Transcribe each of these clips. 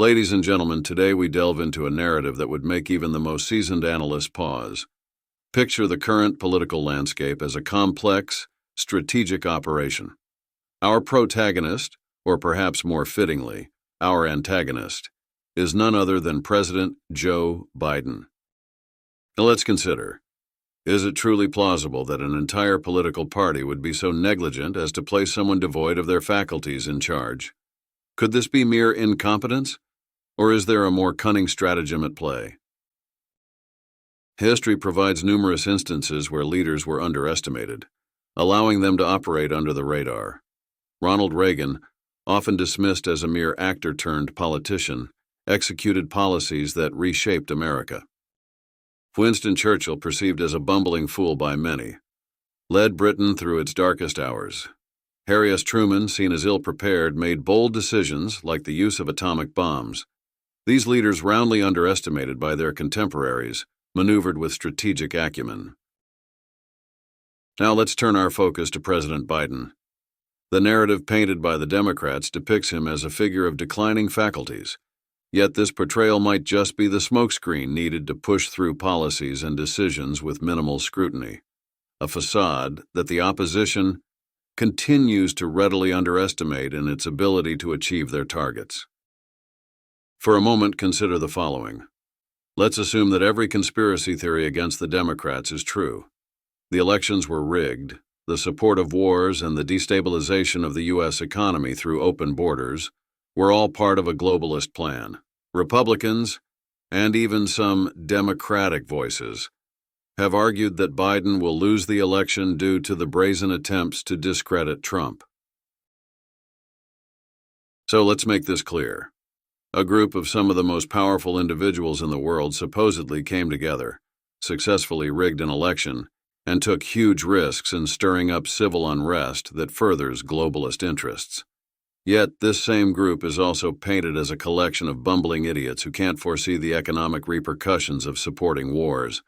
Ladies and gentlemen, today we delve into a narrative that would make even the most seasoned analyst pause. Picture the current political landscape as a complex, strategic operation. Our protagonist, or perhaps more fittingly, our antagonist, is none other than President Joe Biden. Now let's consider, is it truly plausible that an entire political party would be so negligent as to place someone devoid of their faculties in charge? Could this be mere incompetence, or is there a more cunning stratagem at play? History provides numerous instances where leaders were underestimated, allowing them to operate under the radar. Ronald Reagan, often dismissed as a mere actor-turned-politician, executed policies that reshaped America. Winston Churchill, perceived as a bumbling fool by many, led Britain through its darkest hours. Harry S. Truman, seen as ill-prepared, made bold decisions like the use of atomic bombs. These leaders, roundly underestimated by their contemporaries, maneuvered with strategic acumen. Now let's turn our focus to President Biden. The narrative painted by the Democrats depicts him as a figure of declining faculties, yet this portrayal might just be the smokescreen needed to push through policies and decisions with minimal scrutiny, a facade that the opposition continues to readily underestimate in its ability to achieve their targets. For a moment, consider the following. Let's assume that every conspiracy theory against the Democrats is true. The elections were rigged, the support of wars and the destabilization of the U.S. economy through open borders were all part of a globalist plan. Republicans, and even some Democratic voices, have argued that Biden will lose the election due to the brazen attempts to discredit Trump. So let's make this clear. A group of some of the most powerful individuals in the world supposedly came together, successfully rigged an election, and took huge risks in stirring up civil unrest that furthers globalist interests. Yet this same group is also painted as a collection of bumbling idiots who can't foresee the economic repercussions of supporting wars,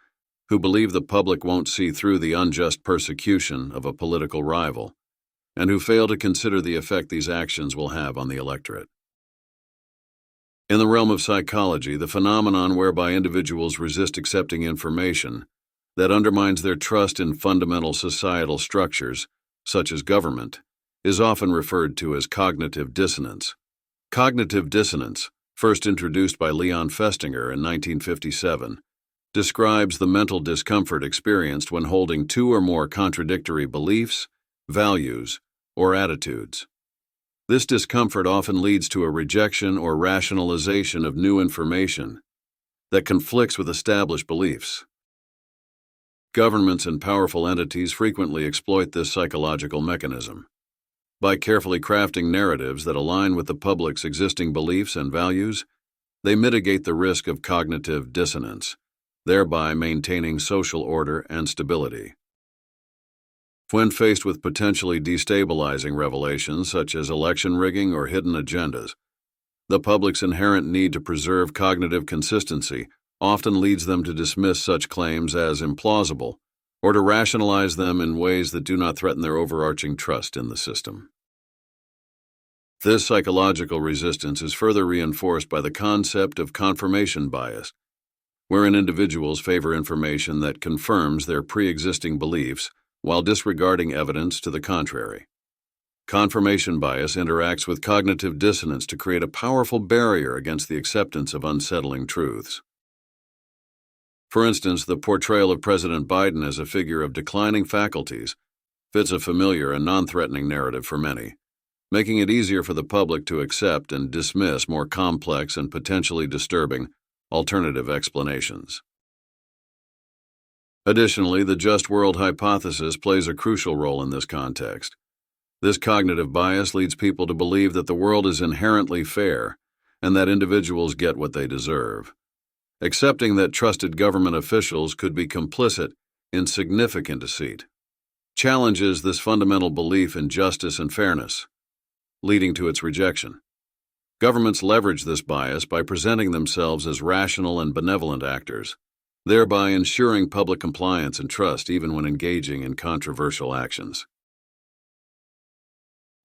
who believe the public won't see through the unjust persecution of a political rival, and who fail to consider the effect these actions will have on the electorate. In the realm of psychology, the phenomenon whereby individuals resist accepting information that undermines their trust in fundamental societal structures, such as government, is often referred to as cognitive dissonance. Cognitive dissonance, first introduced by Leon Festinger in 1957, describes the mental discomfort experienced when holding two or more contradictory beliefs, values, or attitudes. This discomfort often leads to a rejection or rationalization of new information that conflicts with established beliefs. Governments and powerful entities frequently exploit this psychological mechanism. By carefully crafting narratives that align with the public's existing beliefs and values, they mitigate the risk of cognitive dissonance, thereby maintaining social order and stability. When faced with potentially destabilizing revelations such as election rigging or hidden agendas, the public's inherent need to preserve cognitive consistency often leads them to dismiss such claims as implausible or to rationalize them in ways that do not threaten their overarching trust in the system. This psychological resistance is further reinforced by the concept of confirmation bias, wherein individuals favor information that confirms their pre-existing beliefs while disregarding evidence to the contrary. Confirmation bias interacts with cognitive dissonance to create a powerful barrier against the acceptance of unsettling truths. For instance, the portrayal of President Biden as a figure of declining faculties fits a familiar and non-threatening narrative for many, making it easier for the public to accept and dismiss more complex and potentially disturbing alternative explanations. Additionally, the just world hypothesis plays a crucial role in this context. This cognitive bias leads people to believe that the world is inherently fair and that individuals get what they deserve. Accepting that trusted government officials could be complicit in significant deceit challenges this fundamental belief in justice and fairness, leading to its rejection. Governments leverage this bias by presenting themselves as rational and benevolent actors, thereby ensuring public compliance and trust even when engaging in controversial actions.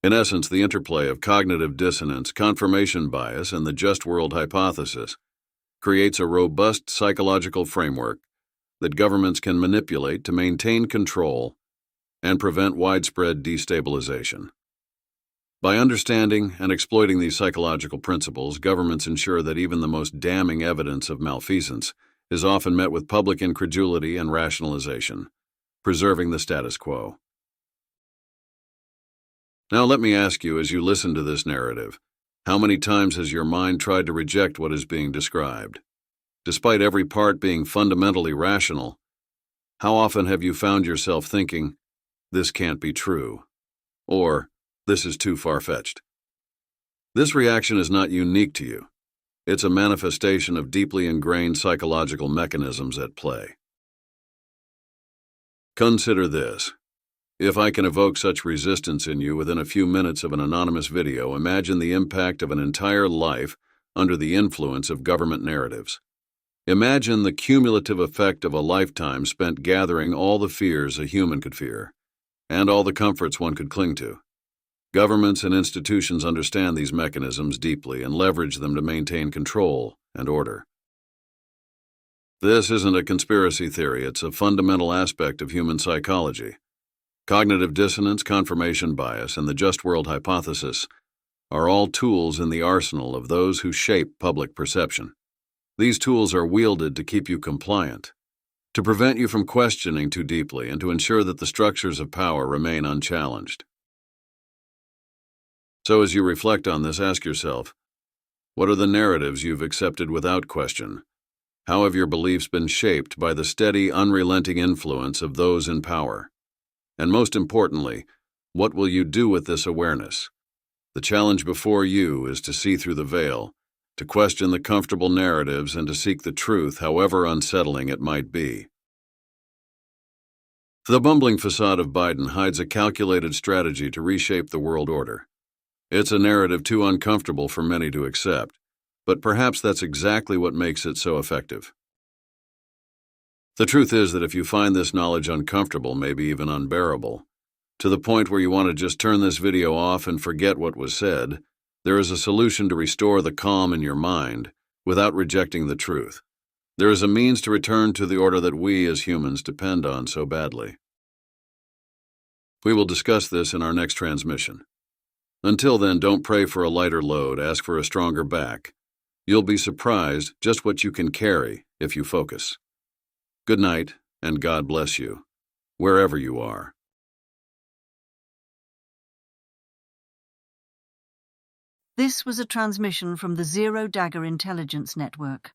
In essence, the interplay of cognitive dissonance, confirmation bias, and the just world hypothesis creates a robust psychological framework that governments can manipulate to maintain control and prevent widespread destabilization. By understanding and exploiting these psychological principles, governments ensure that even the most damning evidence of malfeasance is often met with public incredulity and rationalization, preserving the status quo. Now let me ask you, as you listen to this narrative, how many times has your mind tried to reject what is being described? Despite every part being fundamentally rational, how often have you found yourself thinking, "This can't be true," or "This is too far-fetched"? This reaction is not unique to you. It's a manifestation of deeply ingrained psychological mechanisms at play. Consider this. If I can evoke such resistance in you within a few minutes of an anonymous video, imagine the impact of an entire life under the influence of government narratives. Imagine the cumulative effect of a lifetime spent gathering all the fears a human could fear, and all the comforts one could cling to. Governments and institutions understand these mechanisms deeply and leverage them to maintain control and order. This isn't a conspiracy theory, it's a fundamental aspect of human psychology. Cognitive dissonance, confirmation bias, and the just world hypothesis are all tools in the arsenal of those who shape public perception. These tools are wielded to keep you compliant, to prevent you from questioning too deeply, and to ensure that the structures of power remain unchallenged. So as you reflect on this, ask yourself, what are the narratives you've accepted without question? How have your beliefs been shaped by the steady, unrelenting influence of those in power? And most importantly, what will you do with this awareness? The challenge before you is to see through the veil, to question the comfortable narratives, and to seek the truth, however unsettling it might be. The bumbling facade of Biden hides a calculated strategy to reshape the world order. It's a narrative too uncomfortable for many to accept, but perhaps that's exactly what makes it so effective. The truth is that if you find this knowledge uncomfortable, maybe even unbearable, to the point where you want to just turn this video off and forget what was said, there is a solution to restore the calm in your mind without rejecting the truth. There is a means to return to the order that we as humans depend on so badly. We will discuss this in our next transmission. Until then, don't pray for a lighter load, ask for a stronger back. You'll be surprised just what you can carry if you focus. Good night, and God bless you, wherever you are. This was a transmission from the Zero Dagger Intelligence Network.